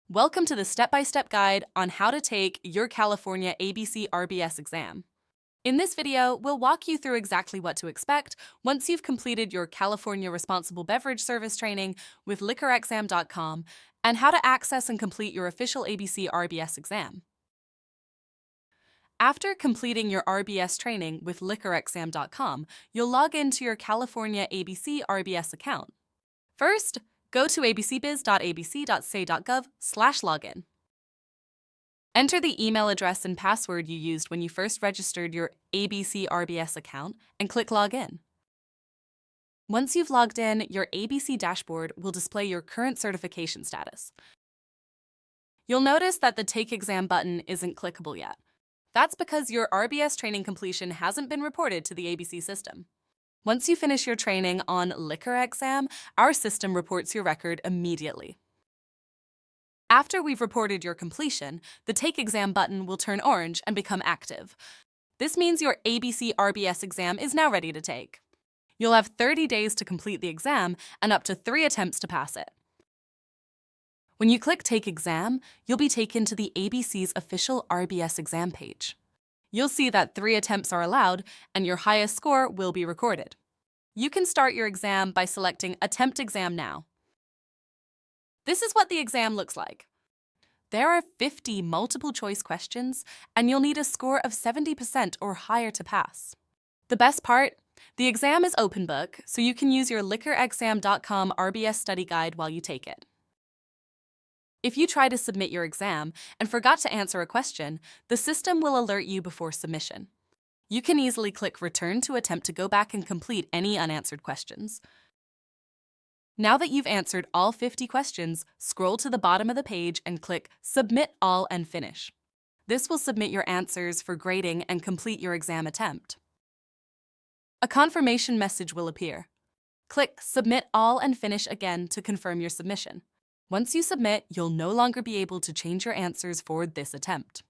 Welcome to the step-by-step guide on how to take your California ABC RBS exam. In this video, we'll walk you through exactly what to expect once you've completed your California Responsible Beverage Service training with liquorexam.com and how to access and complete your official ABC RBS exam. After completing your RBS training with liquorexam.com, you'll log into your California ABC RBS account. First, go to abcbiz.abc.ca.gov/login. Enter the email address and password you used when you first registered your ABC RBS account and click Login. Once you've logged in, your ABC dashboard will display your current certification status. You'll notice that the Take Exam button isn't clickable yet. That's because your RBS training completion hasn't been reported to the ABC system. Once you finish your training on LiquorExam, our system reports your record immediately. After we've reported your completion, the Take Exam button will turn orange and become active. This means your ABC RBS exam is now ready to take. You'll have 30 days to complete the exam and up to 3 attempts to pass it. When you click Take Exam, you'll be taken to the ABC's official RBS exam page. You'll see that 3 attempts are allowed and your highest score will be recorded. You can start your exam by selecting Attempt Exam Now. This is what the exam looks like. There are 50 multiple-choice questions, and you'll need a score of 70% or higher to pass. The best part? The exam is open book, so you can use your liquorexam.com RBS study guide while you take it. If you try to submit your exam and forgot to answer a question, the system will alert you before submission. You can easily click Return to attempt to go back and complete any unanswered questions. Now that you've answered all 50 questions, scroll to the bottom of the page and click Submit All and Finish. This will submit your answers for grading and complete your exam attempt. A confirmation message will appear. Click Submit All and Finish again to confirm your submission. Once you submit, you'll no longer be able to change your answers for this attempt.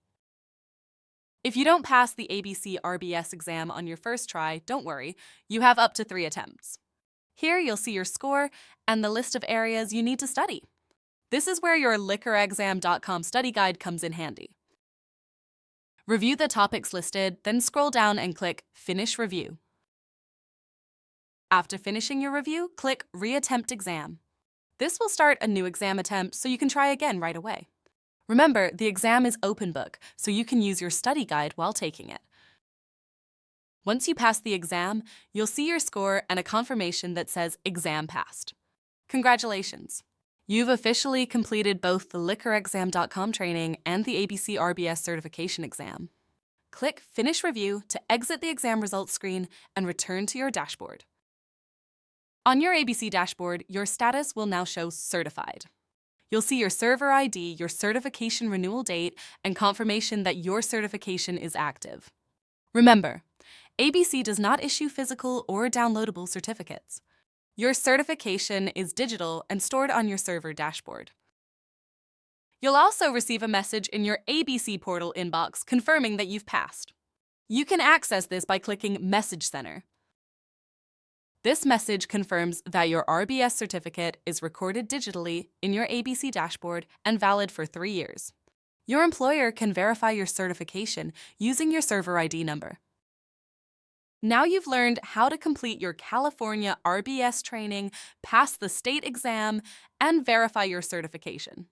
If you don't pass the ABC RBS exam on your first try, don't worry, you have up to 3 attempts. Here you'll see your score and the list of areas you need to study. This is where your liquorexam.com study guide comes in handy. Review the topics listed, then scroll down and click Finish Review. After finishing your review, click Reattempt Exam. This will start a new exam attempt so you can try again right away. Remember, the exam is open book, so you can use your study guide while taking it. Once you pass the exam, you'll see your score and a confirmation that says Exam Passed. Congratulations! You've officially completed both the liquorexam.com training and the ABC RBS certification exam. Click Finish Review to exit the exam results screen and return to your dashboard. On your ABC dashboard, your status will now show Certified. You'll see your server ID, your certification renewal date, and confirmation that your certification is active. Remember, ABC does not issue physical or downloadable certificates. Your certification is digital and stored on your server dashboard. You'll also receive a message in your ABC portal inbox confirming that you've passed. You can access this by clicking Message Center. This message confirms that your RBS certificate is recorded digitally in your ABC dashboard and valid for 3 years. Your employer can verify your certification using your server ID number. Now you've learned how to complete your California RBS training, pass the state exam, and verify your certification.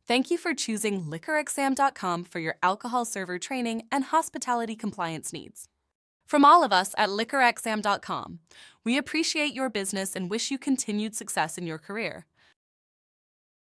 Thank you for choosing liquorexam.com for your alcohol server training and hospitality compliance needs. From all of us at liquorexam.com, we appreciate your business and wish you continued success in your career.